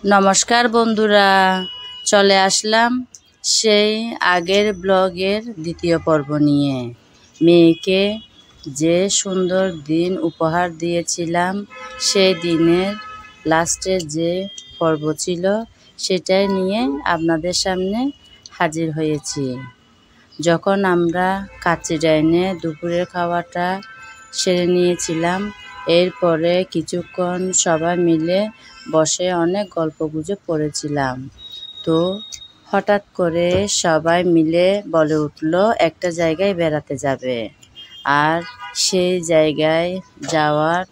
নমস্কার বন্ধুরা, চলে আসলাম সেই আগের ব্লগের দ্বিতীয় পর্ব নিয়ে। মেয়েকে যে সুন্দর দিন উপহার দিয়েছিলাম, সেই দিনের লাস্টের যে পর্ব ছিল সেটাই নিয়ে আপনাদের সামনে হাজির হয়েছি। যখন আমরা কাচ্চিডাইনে দুপুরের খাওয়াটা সেরে নিয়েছিলাম, এরপরে কিছুক্ষণ সবাই মিলে বসে অনেক গল্পগুজব করেছিলাম। তো হঠাৎ করে সবাই মিলে বলে উঠল একটা জায়গায় বেড়াতে যাবে, আর সেই জায়গায় যাওয়ার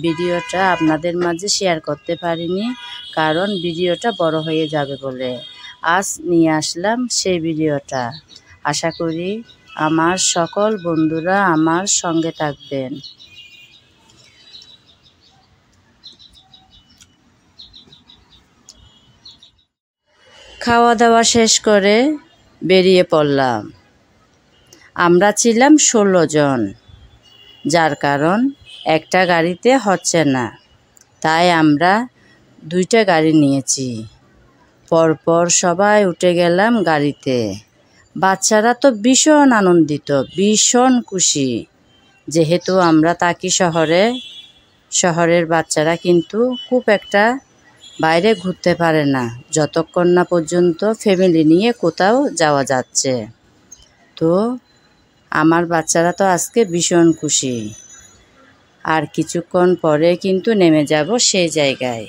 ভিডিওটা আপনাদের মাঝে শেয়ার করতে পারিনি, কারণ ভিডিওটা বড় হয়ে যাবে বলে। আজ নিয়ে আসলাম সেই ভিডিওটা। আশা করি আমার সকল বন্ধুরা আমার সঙ্গে থাকবেন। খাওয়া দাওয়া শেষ করে বেরিয়ে পড়লাম। আমরা ছিলাম 16 জন, যার কারণ একটা গাড়িতে হচ্ছে না, তাই আমরা 2টা গাড়ি নিয়েছি। পরপর সবাই উঠে গেলাম গাড়িতে। বাচ্চারা তো ভীষণ আনন্দিত, ভীষণ খুশি। যেহেতু আমরা থাকি শহরের বাচ্চারা কিন্তু খুব একটা বাইরে ঘুরতে পারে না, যতক্ষণ না পর্যন্ত ফ্যামিলি নিয়ে কোথাও যাওয়া যাচ্ছে। তো আমার বাচ্চারা তো আজকে ভীষণ খুশি। আর কিছুক্ষণ পরে কিন্তু নেমে যাব সেই জায়গায়।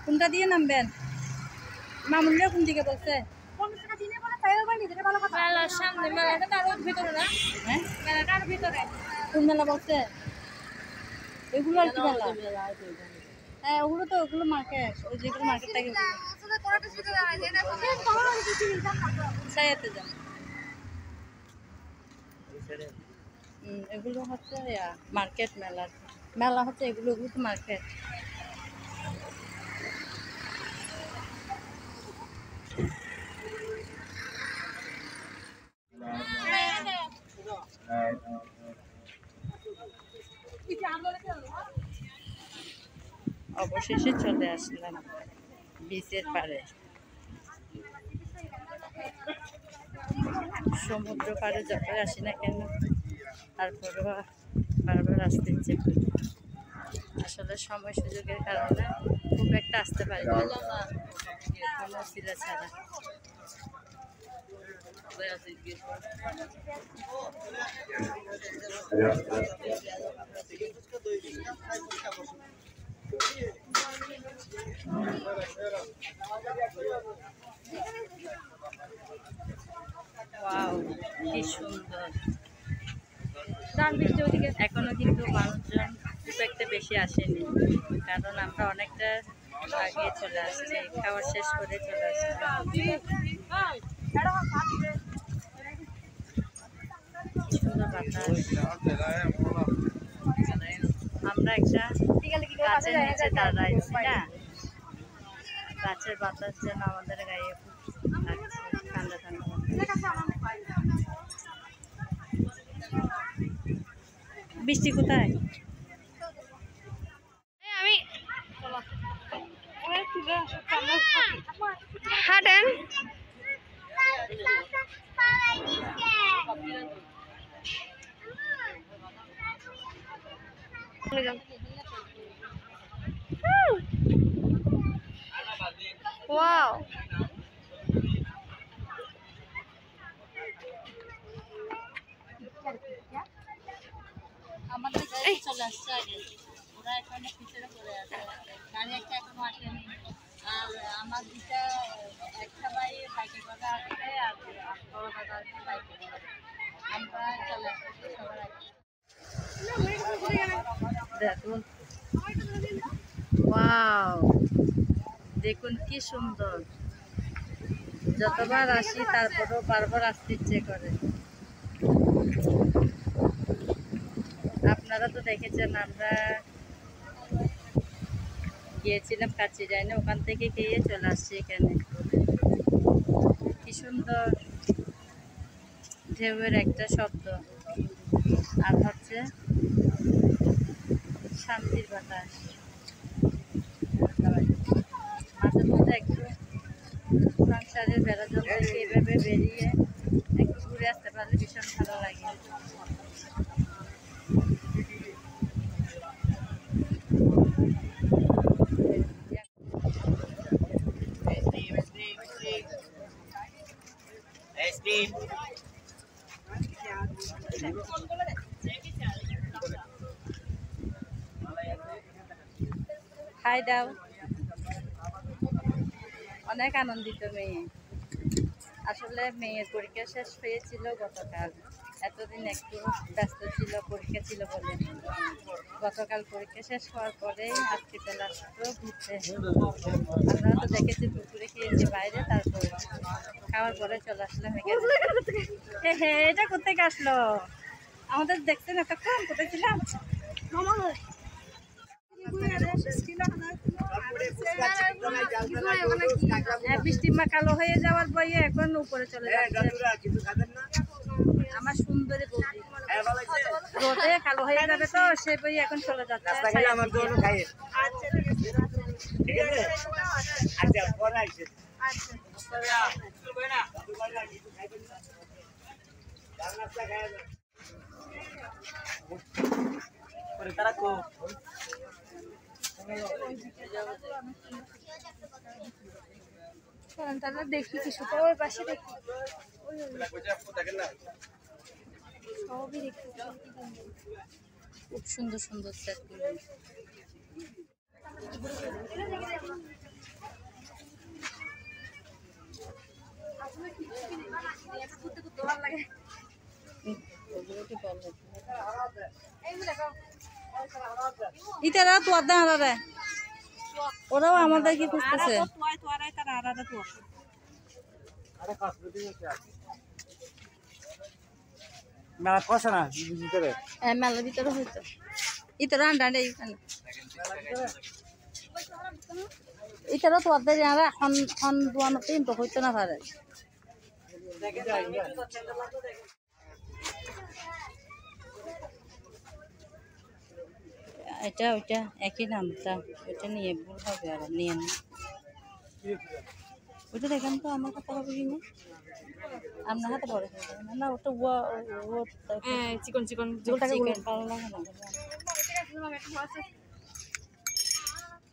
কোনটা দিয়ে নামবেন? মামুনিরা কোন দিকে বলছে? মেলার সামনে, মেলাটা তার ভিতরে না? হ্যাঁ, মেলাটার ভিতরে। কোন মেলা বলছে? এগুলো আর কি মেলা? হ্যাঁ, ওগুলো তো ওগুলো মার্কেট, ওই যেগুলো মার্কেট থেকে সাইয়াতে যান। এগুলো হচ্ছে মার্কেট, মেলা হচ্ছে এগুলো তো মার্কেট। অবশেষে চলে আসলাম বিচের পাড়ে। সমুদ্র পাড়ে যতই আসি না কেন, তারপরেও বারবার আসতে ইচ্ছে করি। আসলে সময় সুযোগের কারণে খুব একটা আসতে পারি না, কোনো ছিল ছাড়া। ওয়াও, কি সুন্দর। এখনো কিন্তু মানুষজন খুব একটা বেশি আসেনি, কারণ আমরা অনেকটা আগে চলে আসছি, খাওয়া শেষ করে চলে আসছি। সুন্দর বাতাস। আমরা একটা গাছের নিচে দাঁড়াইছি না, গাছের বাতাস যেন আমাদের গায়ে খুব লাগছে, ঠান্ডা ঠান্ডা। বৃষ্টি কোথায়? আমি হাঁটেন। Wow. আমাদের গাড়ি চলে আসছে আগে, ওরা এখানে পিছনে পড়ে আছে, গাড়ি একটা এখনো আসেনি। আর আমার দুটা, একটা ভাই বাইকে করে আসছে আর বড় দাদা আসছে বাইকে করে। আমরা চলে আসছি সবার আগে। দেখুন, ওয়াও, দেখুন কি সুন্দর। যতবার আসি তারপরেও বারবার আসতে ইচ্ছে করে। আপনারা তো দেখেছেন আমরা গিয়েছিলাম কাচিরাইনে, ওখান থেকে খেয়ে চলে আসছি এখানে। কি সুন্দর ঢেউয়ের একটা শব্দ, আর হচ্ছে শান্তির বাতাস। মাঝে মধ্যে একটু সংসারের বেড়াজল থেকে এভাবে বেরিয়ে একটু ঘুরে আসতে পারলে ভীষণ ভালো লাগে। হাই দাও। অনেক আনন্দিত মেয়ে। আসলে মেয়ের পরীক্ষা শেষ হয়েছিল গতকাল। এতদিন একটু ব্যস্ত ছিল, পরীক্ষা ছিল বলে। গতকাল পরীক্ষা শেষ হওয়ার পরেই আজকে চলে আসলো ঘুরতে। আপনারা তো দেখেছি দুপুরে খেয়েছি বাইরে, তারপর খাওয়ার পরে চলে আসলাম এখানে। হ্যাঁ, এটা কোথেকে আসলো? আমাদের দেখছেন এতক্ষণ কোথায় ছিলাম? বৃষ্টিমা কালো হয়ে যাওয়ার বইয়ে এখন উপরে চলে যাচ্ছে। আমার সুন্দরী বৌদি রোদে কালো হয়ে যাবে, তো সে বই এখন চলে যাচ্ছে। দেখি কিছুটা ওই পাশে দেখি, খুব সুন্দর সুন্দর সেটগুলো। ইতারা তো আদা ওরাও আমাদের কি খুঁজতেছে। মেলা কষা না ভিতরে, মেলার ভিতরে হইতো ইতারা আন্ডা ইতারা তো আদার এখন দোয়ানোতে তো হইতো না পারে। এটা ওইটা একই নামটা, ওইটা নিয়ে ভুল হবে, আর নিয়ে না ওইটা দেখেন তো আমার কথা হবে কিনা। আপনার হাতে বড় না, ওটা চিকন চিকন চিকেন ভালো লাগে না।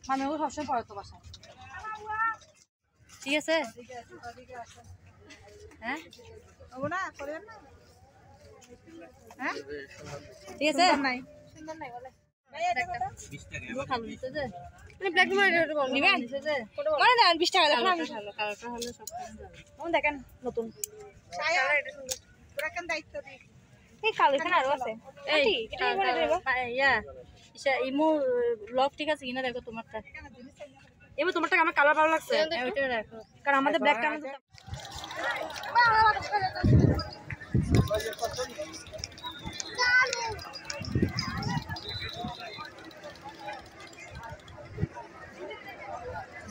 মানে ও সবসময় পড়ে তো বাসায়। ঠিক আছে, হ্যাঁ ঠিক আছে। দেখেন নতুন ইমো লক ঠিক আছে কিনা দেখো তোমারটা। এবার তোমারটা আমার কালার ভালো লাগছে, কারণ আমাদের ব্ল্যাক কালার।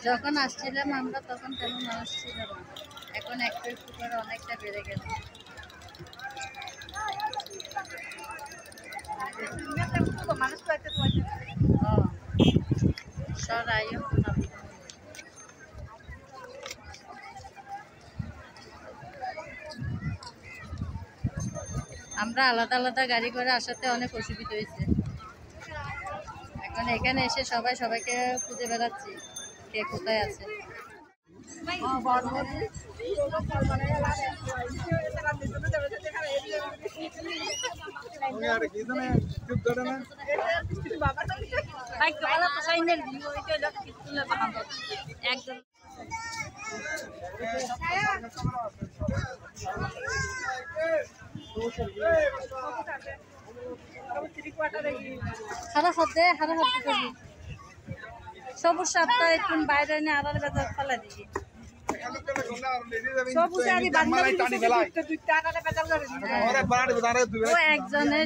যখন আসছিলাম আমরা তখন তেমন মানুষ ছিল না, এখন একটু একটু করে অনেকটা বেড়ে গেছে। আমরা আলাদা আলাদা গাড়ি করে আসাতে অনেক অসুবিধা হয়েছে। এখন এখানে এসে সবাই সবাইকে খুঁজে বেড়াচ্ছি কে কোথায় আছে। একদম সবুজ সাতটা একটু বাইরে নিয়ে আলাদা বেজার ফেলা দিবি। একজনে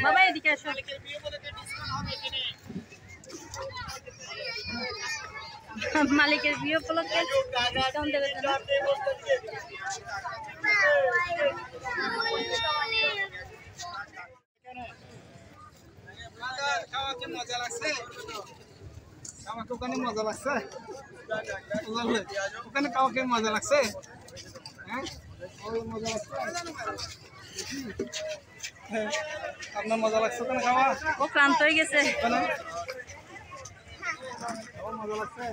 বাবা এদিকে আসো মালিকের বিয়ে উপলক্ষে ডিসকাউন্ট দেবে মজা লাগছে আমার ওখানে মজা লাগছে ওখানে কাউকে মজা লাগছে হ্যাঁ মজা লাগছে আপনার মজা লাগছে ওখানে খাওয়া ও ক্লান্ত হয়ে গেছে মজা লাগছে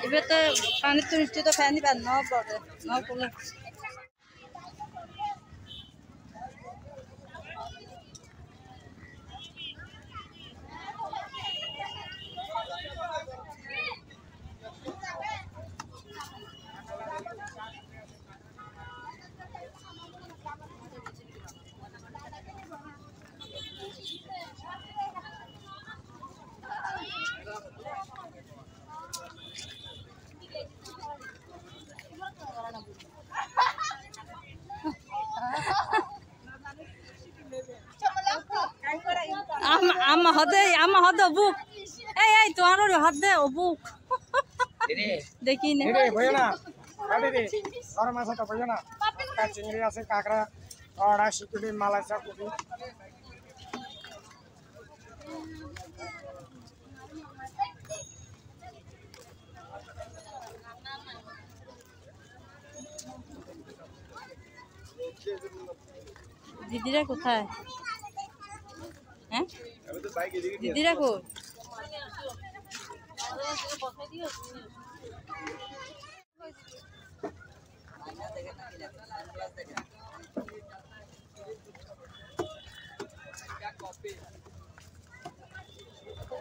এবার তো পানির তো মিষ্টি তো ফ্যান দিবেন ন পড়ে ন পড়লে আম্মা হদে বুক এই তোমার হাত দে ও বুক দেখি না ভয় না গরম আছে তো ভয় না চিংড়ি আছে কাঁকড়া কড়া শিকুড়ি মালাইচা কুড়ি দিদিরা কোথায় হ্যাঁ দিদিরা কো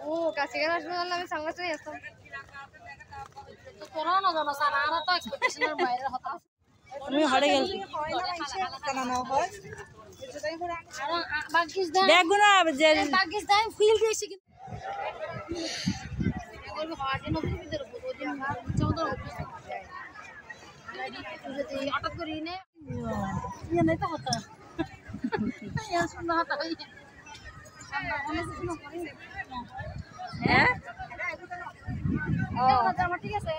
ও কাছে গেলে আসবে আমি সামনে চলে আসতাম তুমি হড়ে গেল বেগুনা যে পাকিস্তান ফিল দিয়েছে হঠাৎ করে তো হতো হ্যাঁ ঠিক আছে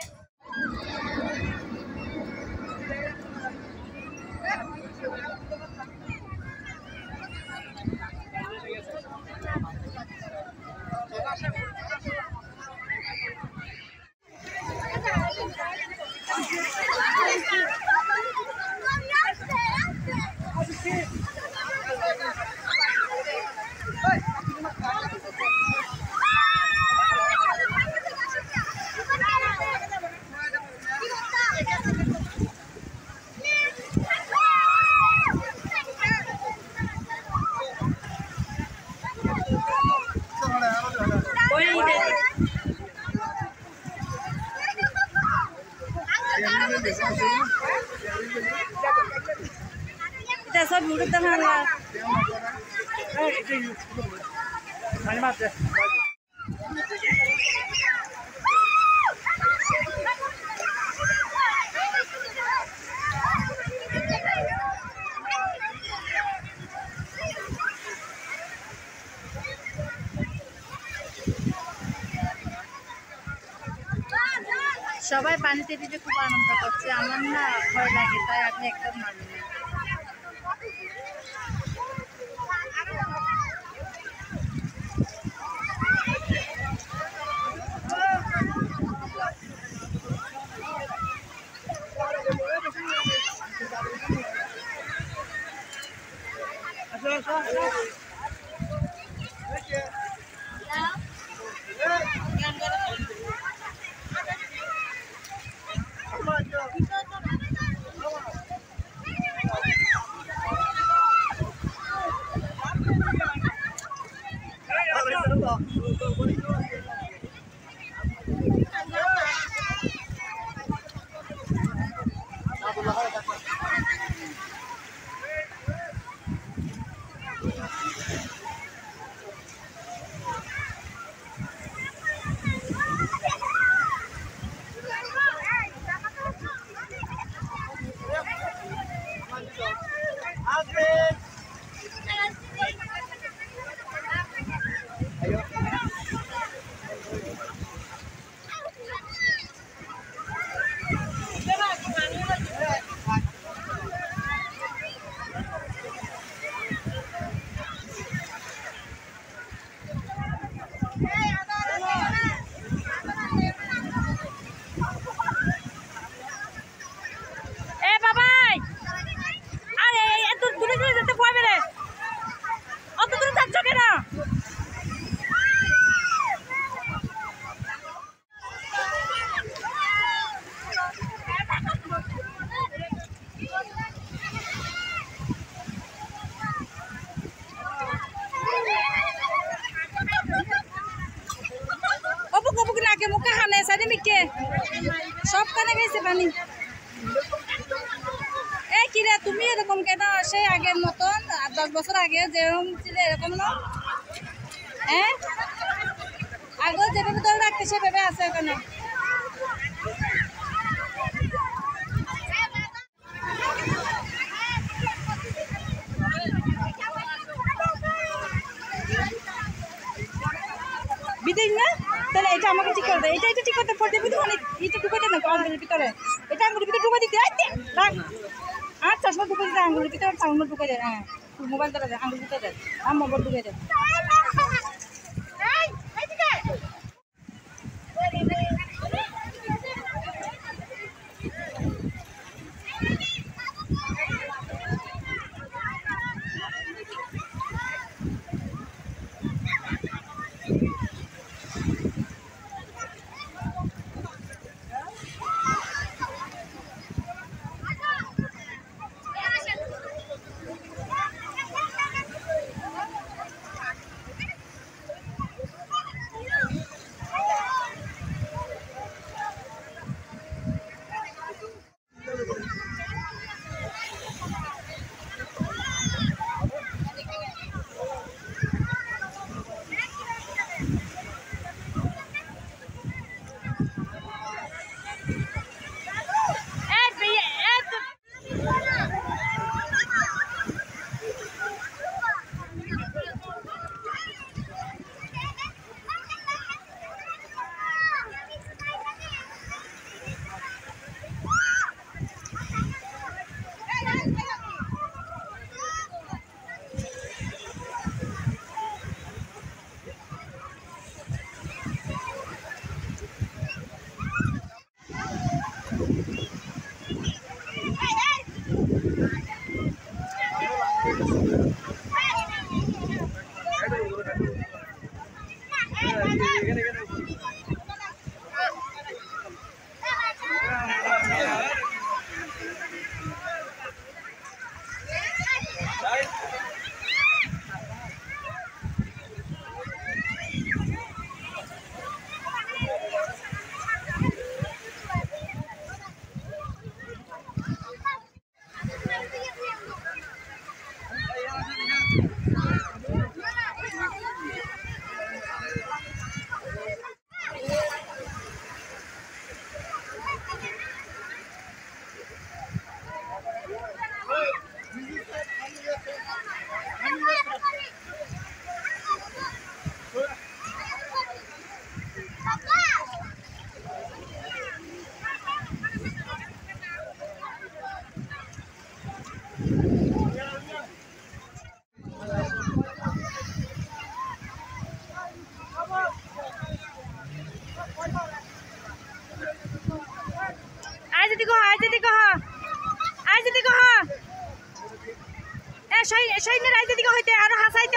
এটা সব ভিডিও দেখা না সবাই পানিতে দিতে খুব আনন্দ করছে আমার না ভয় লাগে তাই আমি একদম মানি না মুখে খানে সাইডে মিকে সব কানে গেছে পানি। এই কিরে তুমি এরকম কেন সেই আগের মতন 10 বছর আগে যেরকম ছিল এরকম না? হ্যাঁ আগে যেভাবে ধরে রাখতে সেভাবে আছে এখানে। বিদিন না তাহলে এটা আমাকে ঠিক করে দে, এটা ঠিক করতে পড়তে বুঝি অনেক এটা ঢুকাতে না আঙ্গুলের ভিতরে, এটা আঙ্গুলের ভিতরে ঢুকা দিতে রাখ আর চশমা ঢুকে দিতে আঙ্গুলের ভিতরে আঙ্গুল ঢুকে দেয়। হ্যাঁ মোবাইল ধরে দেয় আঙ্গুল ভিতরে দেয় আর মোবাইল ঢুকে দেয়।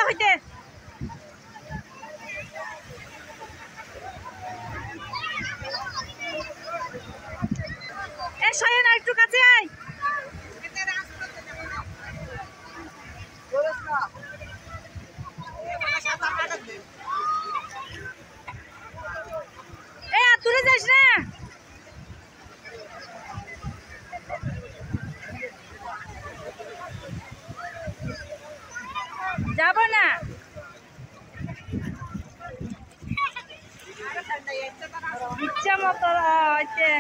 হইতে এ সয়ন একটু কাছে আয় এ তুলে যাস না যাব না ইচ্ছা মতো হচ্ছে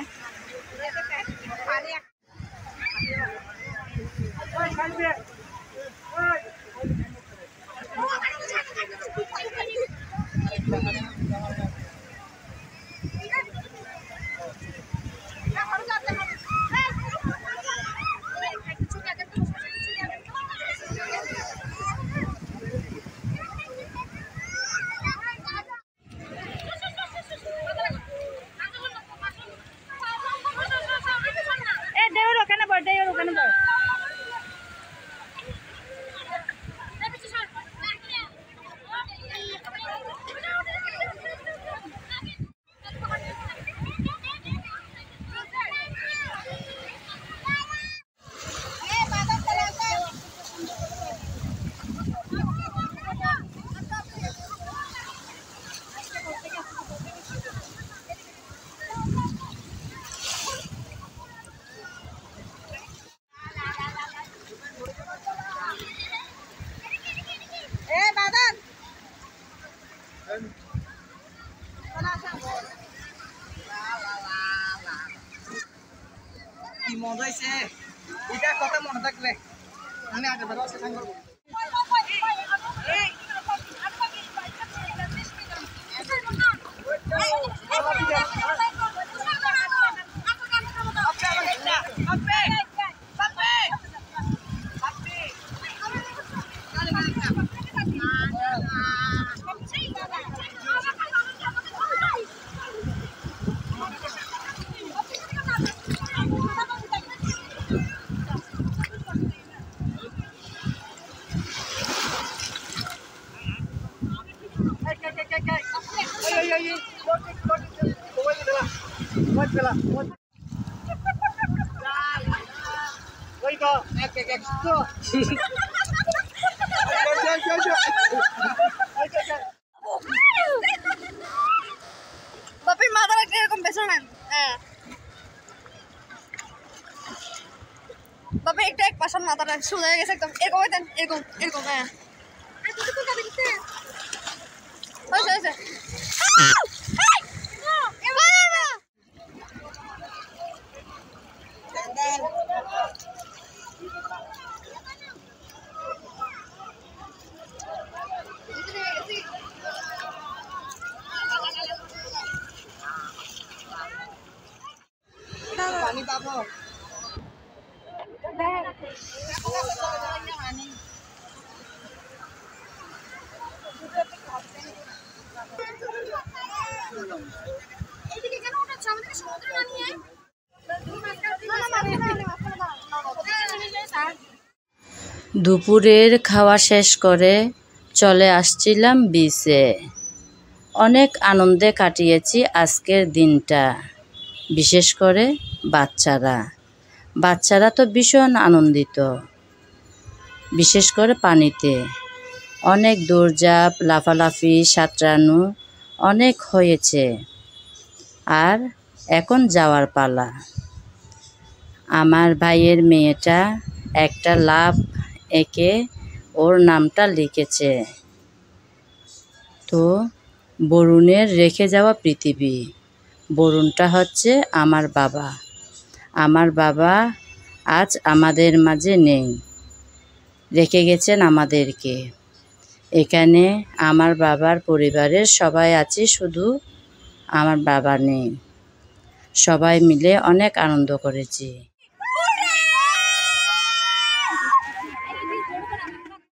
কি মজা হয়েছে এটা কথা মনে থাকলে আমি আগে বেরো আছে সাঙ্গ বাপের মাথার একটা এরকম পেছনে হ্যাঁ বাপের একটা এক পাশান মাথাটা সোজা হয়ে গেছে একদম এরকম হইতেন এরকম এরকম হ্যাঁ হয়েছে পানি পাবো এইদিকে কেন উঠাচ্ছ আমাদের সমুদ্রে না নিয়ে দুপুরের খাওয়া শেষ করে চলে আসছিলাম বিচে। অনেক আনন্দে কাটিয়েছি আজকের দিনটা, বিশেষ করে বাচ্চারা তো ভীষণ আনন্দিত, বিশেষ করে পানিতে অনেক দৌড়ঝাঁপ লাফালাফি সাঁতরানো অনেক হয়েছে। আর এখন যাওয়ার পালা। আমার ভাইয়ের মেয়েটা একটা লাভ এঁকে ওর নামটা লিখেছে। তো বরুণের রেখে যাওয়া পৃথিবী, বরুণটা হচ্ছে আমার বাবা। আমার বাবা আজ আমাদের মাঝে নেই, রেখে গেছেন আমাদেরকে। এখানে আমার বাবার পরিবারের সবাই আছি, শুধু আমার বাবা নেই। সবাই মিলে অনেক আনন্দ করেছি।